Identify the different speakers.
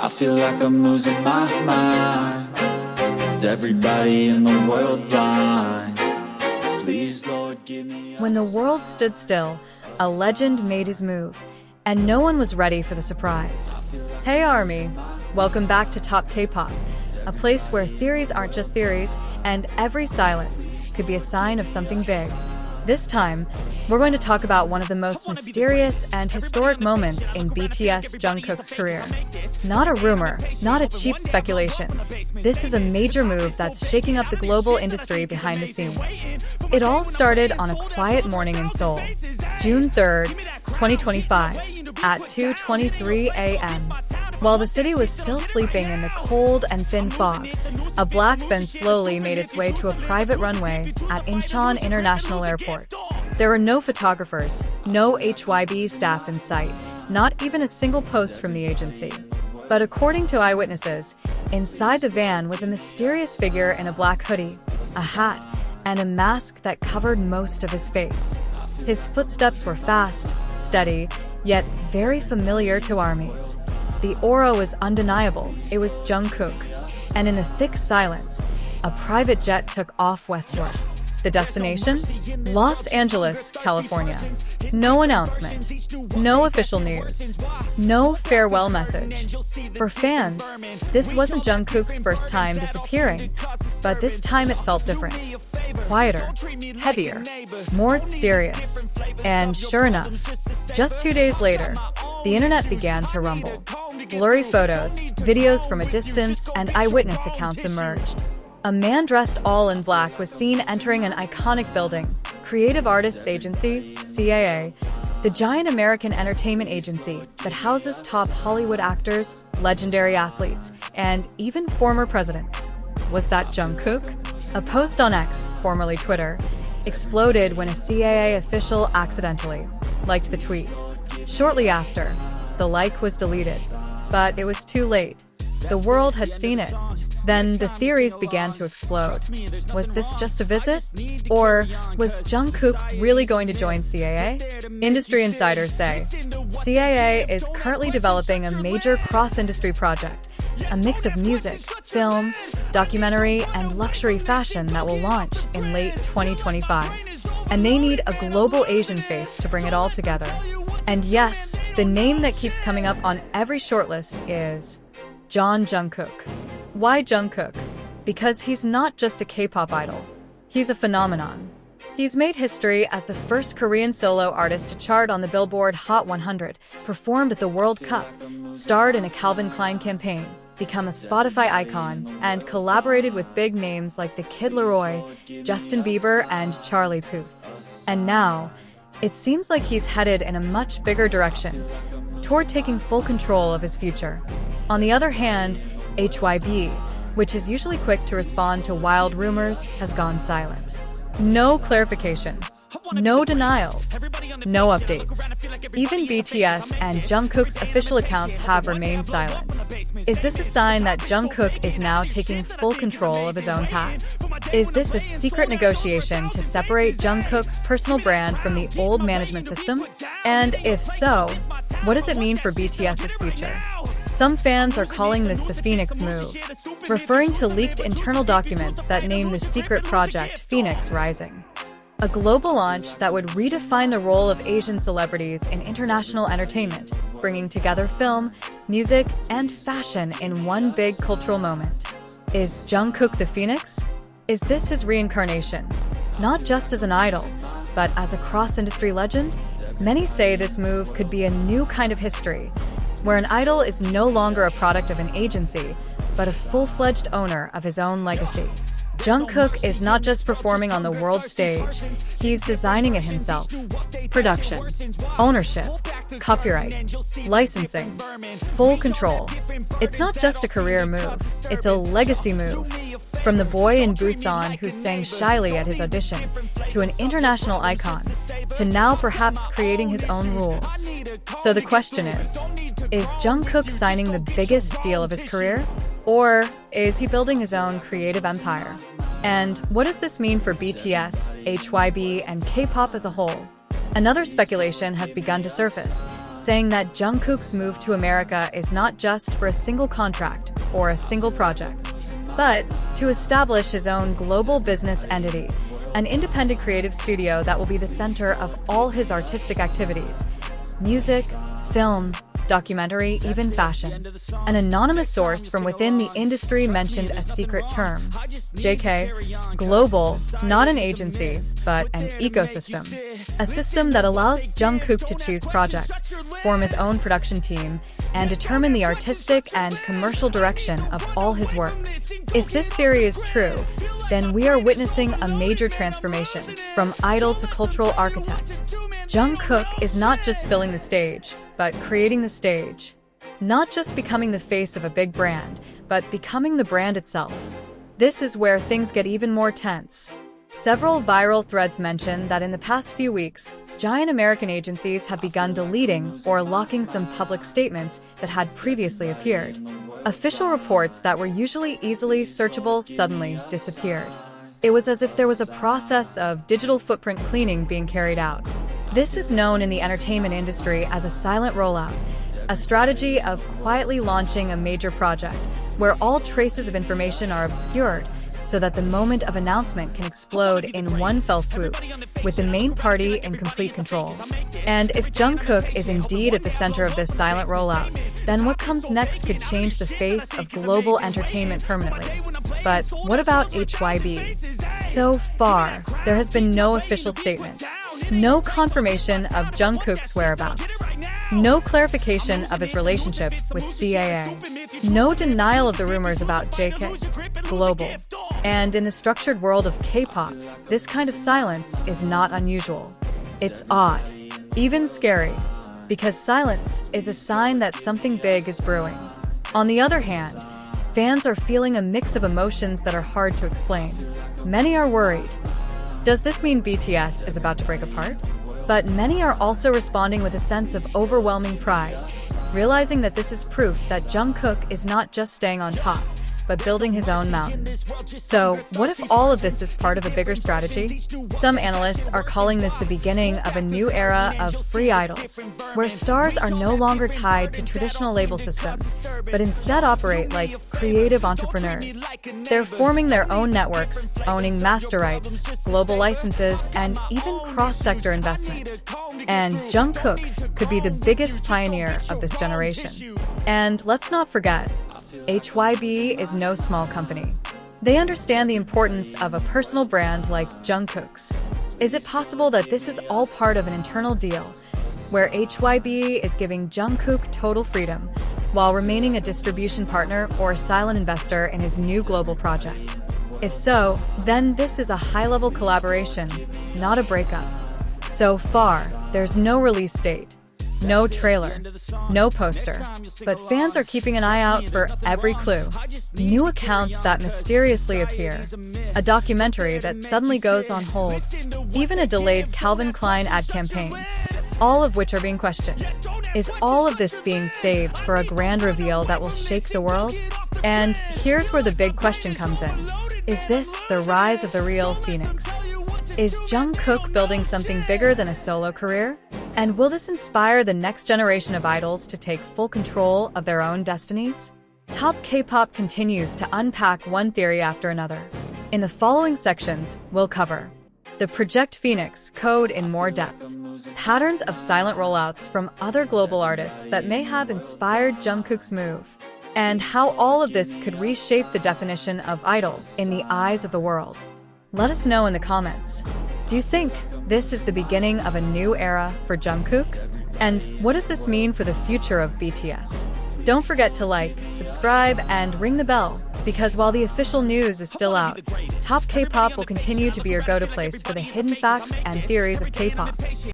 Speaker 1: I feel like I'm losing my mind. Is everybody in the world blind? Please, Lord, give me a
Speaker 2: When the world stood still, a legend made his move, and no one was ready for the surprise. Hey ARMY, welcome back to Top K-Pop, a place where theories aren't just theories, and every silence could be a sign of something big. This time, we're going to talk about one of the most mysterious and historic moments in BTS Jungkook's career. Not a rumor, not a cheap speculation. This is a major move that's shaking up the global industry behind the scenes. It all started on a quiet morning in Seoul, June 3rd, 2025, at 2:23 a.m. While the city was still sleeping in the cold and thin fog, a black van slowly made its way to a private runway at Incheon International Airport. There were no photographers, no HYBE staff in sight, not even a single post from the agency. But according to eyewitnesses, inside the van was a mysterious figure in a black hoodie, a hat, and a mask that covered most of his face. His footsteps were fast, steady, yet very familiar to ARMYs. The aura was undeniable. It was Jungkook. And in the thick silence, a private jet took off westward. The destination? Los Angeles, California. No announcement. No official news. No farewell message. For fans, this wasn't Jungkook's first time disappearing, but this time it felt different. Quieter, heavier, more serious. And sure enough, just 2 days later, the internet began to rumble. Blurry photos, videos from a distance, and eyewitness accounts emerged. A man dressed all in black was seen entering an iconic building, Creative Artists Agency, CAA, the giant American entertainment agency that houses top Hollywood actors, legendary athletes, and even former presidents. Was that Jungkook? A post on X, formerly Twitter, exploded when a CAA official accidentally liked the tweet. Shortly after, the like was deleted, but it was too late. The world had seen it. Then the theories began to explode. Was this just a visit? Or was Jungkook really going to join CAA? Industry insiders say CAA is currently developing a major cross-industry project, a mix of music, film, documentary, and luxury fashion that will launch in late 2025. And they need a global Asian face to bring it all together. And yes, the name that keeps coming up on every shortlist is Jungkook. Why Jungkook? Because he's not just a K-pop idol. He's a phenomenon. He's made history as the first Korean solo artist to chart on the Billboard Hot 100, performed at the World Cup, starred in a Calvin Klein campaign, become a Spotify icon, and collaborated with big names like the Kid Laroi, Justin Bieber, and Charlie Puth. And now, it seems like he's headed in a much bigger direction, toward taking full control of his future. On the other hand, HYBE, which is usually quick to respond to wild rumors, has gone silent. No clarification, no denials, no updates. Even BTS and Jungkook's official accounts have remained silent. Is this a sign that Jungkook is now taking full control of his own path? Is this a secret negotiation to separate Jungkook's personal brand from the old management system? And if so, what does it mean for BTS's future? Some fans are calling this the Phoenix move, referring to leaked internal documents that name the secret project Phoenix Rising. A global launch that would redefine the role of Asian celebrities in international entertainment, bringing together film, music, and fashion in one big cultural moment. Is Jungkook the Phoenix? Is this his reincarnation? Not just as an idol, but as a cross-industry legend? Many say this move could be a new kind of history, where an idol is no longer a product of an agency, but a full-fledged owner of his own legacy. Jungkook is not just performing on the world stage, he's designing it himself. Production, ownership, copyright, licensing, full control. It's not just a career move, it's a legacy move. From the boy in Busan who sang shyly at his audition, to an international icon, to now perhaps creating his own rules. So the question is Jungkook signing the biggest deal of his career? Or is he building his own creative empire? And what does this mean for BTS, HYBE, and K-pop as a whole? Another speculation has begun to surface. saying that Jungkook's move to America is not just for a single contract or a single project, but to establish his own global business entity, an independent creative studio that will be the center of all his artistic activities: music, film, documentary, even fashion. An anonymous source from within the industry mentioned a secret term: JK, global, not an agency, but an ecosystem. A system that allows Jungkook to choose projects, form his own production team, and determine the artistic and commercial direction of all his work. If this theory is true, then we are witnessing a major transformation from idol to cultural architect. Jungkook is not just filling the stage, but creating the stage. Not just becoming the face of a big brand, but becoming the brand itself. This is where things get even more tense. Several viral threads mention that in the past few weeks, giant American agencies have begun deleting or locking some public statements that had previously appeared. Official reports that were usually easily searchable suddenly disappeared. It was as if there was a process of digital footprint cleaning being carried out. This is known in the entertainment industry as a silent rollout, a strategy of quietly launching a major project where all traces of information are obscured so that the moment of announcement can explode in one fell swoop, with the main party in complete control. And if Jungkook is indeed at the center of this silent rollout, then what comes next could change the face of global entertainment permanently. But what about HYBE? So far, there has been no official statement, no confirmation of Jungkook's whereabouts, no clarification of his relationship with CAA, no denial of the rumors about JK, global. And in the structured world of K-pop, this kind of silence is not unusual. It's odd, even scary, because silence is a sign that something big is brewing. On the other hand, fans are feeling a mix of emotions that are hard to explain. Many are worried. Does this mean BTS is about to break apart? But many are also responding with a sense of overwhelming pride, realizing that this is proof that Jungkook is not just staying on top, but building his own mountain. So, what if all of this is part of a bigger strategy? Some analysts are calling this the beginning of a new era of free idols, where stars are no longer tied to traditional label systems, but instead operate like creative entrepreneurs. They're forming their own networks, owning master rights, global licenses, and even cross-sector investments. And Jungkook could be the biggest pioneer of this generation. And let's not forget, HYBE is no small company. They understand the importance of a personal brand like Jungkook's. Is it possible that this is all part of an internal deal, where HYBE is giving Jungkook total freedom, while remaining a distribution partner or a silent investor in his new global project? If so, then this is a high-level collaboration, not a breakup. So far, there's no release date, no trailer, no poster, but fans are keeping an eye out for every clue. New accounts that mysteriously appear, a documentary that suddenly goes on hold, even a delayed Calvin Klein ad campaign, all of which are being questioned. Is all of this being saved for a grand reveal that will shake the world? And here's where the big question comes in. Is this the rise of the real Phoenix? Is Jungkook building something bigger than a solo career? And will this inspire the next generation of idols to take full control of their own destinies? Top K-pop continues to unpack one theory after another. In the following sections, we'll cover the Project Phoenix code in more depth, patterns of silent rollouts from other global artists that may have inspired Jungkook's move, and how all of this could reshape the definition of idol in the eyes of the world. Let us know in the comments. Do you think this is the beginning of a new era for Jungkook? And what does this mean for the future of BTS? Don't forget to like, subscribe, and ring the bell, because while the official news is still out, Top K-pop will continue to be your go-to place for the hidden facts and theories of K-pop.